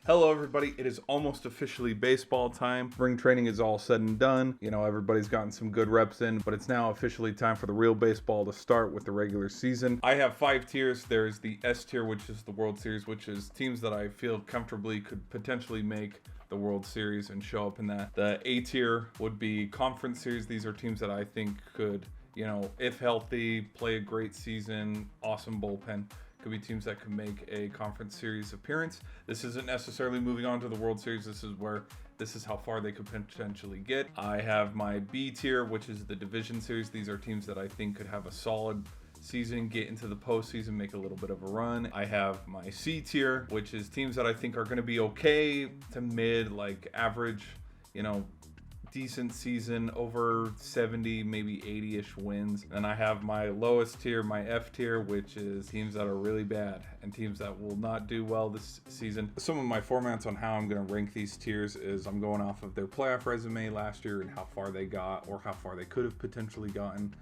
Hello everybody, it is almost officially baseball time. Spring training is all said and done. You know, everybody's gotten some good reps in, but it's now officially time for the real baseball to start with the regular season. I have 5 tiers. There's the S tier, which is the World Series, which is teams that I feel comfortably could potentially make the World Series and show up in that. The A tier would be Conference Series. These are teams that I think could, you know, if healthy, play a great season, awesome bullpen. Could be teams that could make a conference series appearance. This isn't necessarily moving on to the World Series. This is how far they could potentially get. I have my B tier, which is the division series. These are teams that I think could have a solid season, get into the postseason, make a little bit of a run. I have my C tier, which is teams that I think are going to be okay to mid, like average, you know, decent season, over 70, maybe 80-ish wins. And I have my lowest tier, my F tier, which is teams that are really bad and teams that will not do well this season. Some of my formats on how I'm going to rank these tiers is I'm going off of their playoff resume last year and how far they got or how far they could have potentially gotten.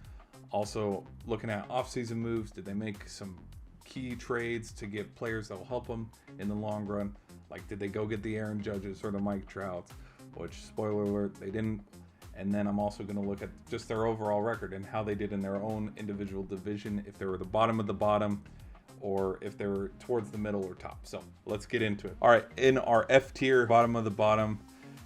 Also looking at off-season moves. Did they make some key trades to get players that will help them in the long run? Like, did they go get the Aaron Judges or the Mike Trouts? Which, spoiler alert, they didn't. And then I'm also going to look at just their overall record and how they did in their own individual division, if they were the bottom of the bottom or if they were towards the middle or top. So let's get into it. All right, in our F tier, bottom of the bottom,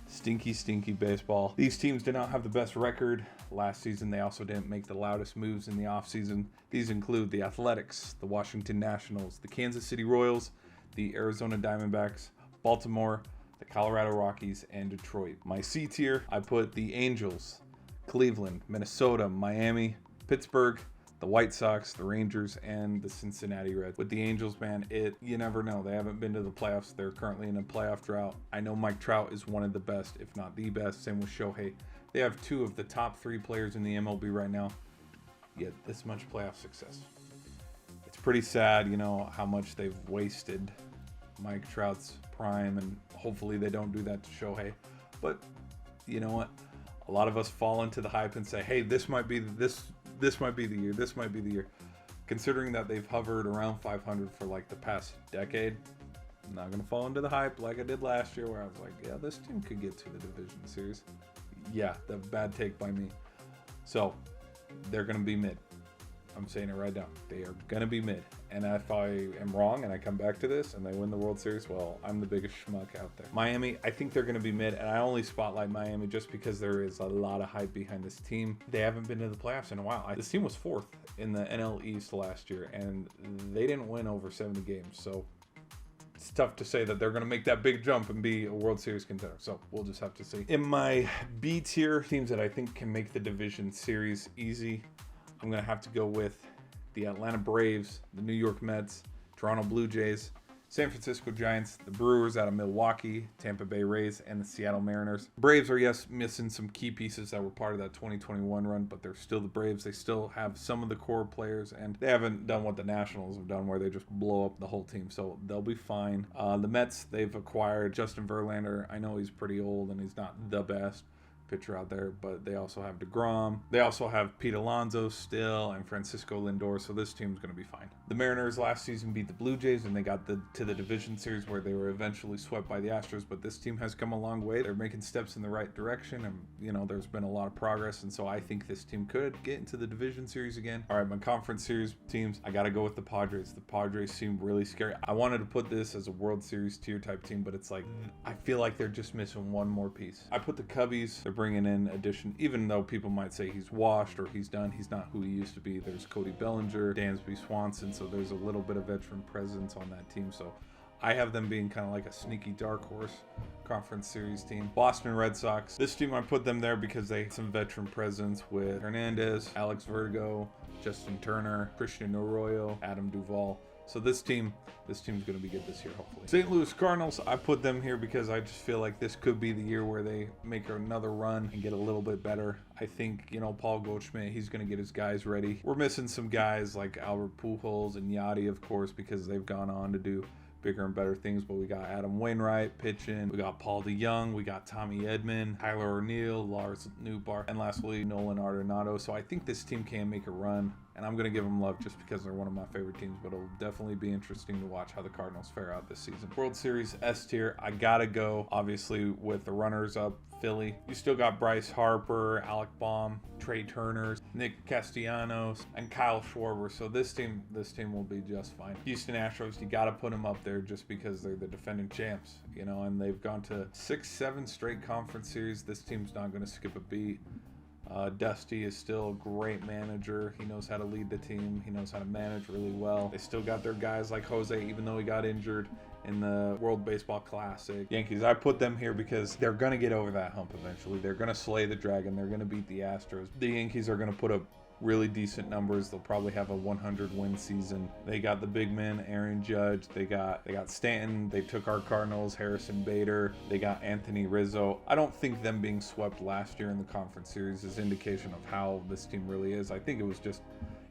stinky baseball. These teams did not have the best record last season. They also didn't make the loudest moves in the offseason. These include the Athletics, the Washington Nationals, the Kansas City Royals, the Arizona Diamondbacks, Baltimore, the Colorado Rockies, and Detroit. My C tier, I put the Angels, Cleveland, Minnesota, Miami, Pittsburgh, the White Sox, the Rangers, and the Cincinnati Reds. With the Angels, man, you never know. They haven't been to the playoffs. They're currently in a playoff drought. I know Mike Trout is one of the best, if not the best. Same with Shohei. They have 2 of the top 3 players in the MLB right now, yet this much playoff success. It's pretty sad, you know, how much they've wasted Mike Trout's prime, and hopefully they don't do that to Shohei. But you know what? A lot of us fall into the hype and say, hey, this might be the year. Considering that they've hovered around 500 for like the past decade, I'm not going to fall into the hype like I did last year where I was like, yeah, this team could get to the division series. Yeah, the bad take by me. So they're going to be mid. I'm saying it right now. They are going to be mid. And if I am wrong and I come back to this and they win the World Series, well, I'm the biggest schmuck out there. Miami, I think they're going to be mid. And I only spotlight Miami just because there is a lot of hype behind this team. They haven't been to the playoffs in a while. This team was 4th in the NL East last year, and they didn't win over 70 games. So it's tough to say that they're going to make that big jump and be a World Series contender. So we'll just have to see. In my B tier, teams that I think can make the division series easy, I'm going to have to go with the Atlanta Braves, the New York Mets, Toronto Blue Jays, San Francisco Giants, the Brewers out of Milwaukee, Tampa Bay Rays, and the Seattle Mariners. Braves are, yes, missing some key pieces that were part of that 2021 run, but they're still the Braves. They still have some of the core players, and they haven't done what the Nationals have done where they just blow up the whole team, so they'll be fine. The Mets, they've acquired Justin Verlander. I know he's pretty old and he's not the best pitcher out there, but they also have DeGrom. They also have Pete Alonso still and Francisco Lindor, so this team's going to be fine. The Mariners last season beat the Blue Jays and they got to the division series where they were eventually swept by the Astros, but this team has come a long way. They're making steps in the right direction, and you know, there's been a lot of progress, and so I think this team could get into the division series again. All right, my conference series teams, I got to go with the Padres. The Padres seem really scary. I wanted to put this as a World Series tier type team, but it's like, I feel like they're just missing one more piece. I put the Cubbies. They're bringing in addition, even though people might say he's washed or he's done, he's not who he used to be. There's Cody Bellinger, Dansby Swanson, so there's a little bit of veteran presence on that team. So I have them being kind of like a sneaky dark horse conference series team. Boston Red Sox, this team, I put them there because they had some veteran presence with Hernandez, Alex Verdugo, Justin Turner, Christian Arroyo, Adam Duvall. So this team's going to be good this year, hopefully. St. Louis Cardinals, I put them here because I just feel like this could be the year where they make another run and get a little bit better. I think, you know, Paul Goldschmidt, he's going to get his guys ready. We're missing some guys like Albert Pujols and Yachty, of course, because they've gone on to do bigger and better things, but we got Adam Wainwright pitching, we got Paul DeYoung, we got Tommy Edman, Tyler O'Neill, Lars Newbar, and lastly Nolan Arenado. So I think this team can make a run, and I'm going to give them love just because they're one of my favorite teams, but it'll definitely be interesting to watch how the Cardinals fare out this season. World Series S tier, I gotta go obviously with the runners up, Philly. You still got Bryce Harper, Alec Baum, Trey Turner, Nick Castellanos, and Kyle Schwarber. So this team will be just fine. Houston Astros, you got to put them up there just because they're the defending champs, you know, and they've gone to 6-7 straight conference series. This team's not going to skip a beat. Dusty is still a great manager. He knows how to lead the team. He knows how to manage really well. They still got their guys like Jose, even though he got injured in the World Baseball Classic. Yankees, I put them here because they're going to get over that hump eventually. They're going to slay the dragon. They're going to beat the Astros. The Yankees are going to put up really decent numbers. They'll probably have a 100-win season. They got the big men, Aaron Judge. They got Stanton. They took our Cardinals, Harrison Bader. They got Anthony Rizzo. I don't think them being swept last year in the conference series is indication of how this team really is. I think it was just,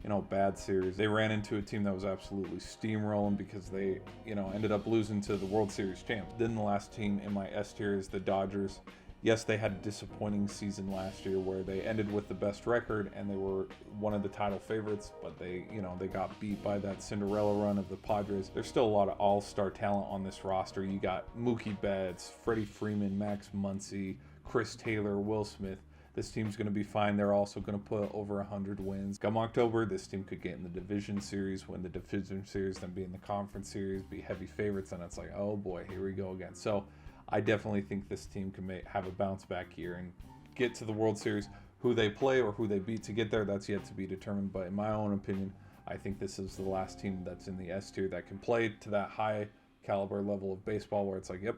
you know, bad series. They ran into a team that was absolutely steamrolling because they, you know, ended up losing to the World Series champs. Then the last team in my S tier is the Dodgers. Yes, they had a disappointing season last year where they ended with the best record and they were one of the title favorites, but they got beat by that Cinderella run of the Padres. There's still a lot of all-star talent on this roster. You got Mookie Betts, Freddie Freeman, Max Muncy, Chris Taylor, Will Smith. This team's going to be fine. They're also going to put over 100 wins. Come October, this team could get in the division series, win the division series, then be in the conference series, be heavy favorites, and it's like, oh boy, here we go again. So I definitely think this team can have a bounce back year and get to the World Series. Who they play or who they beat to get there, that's yet to be determined. But in my own opinion, I think this is the last team that's in the S tier that can play to that high caliber level of baseball where it's like, yep,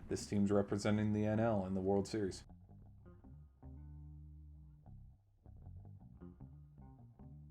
this team's representing the NL in the World Series.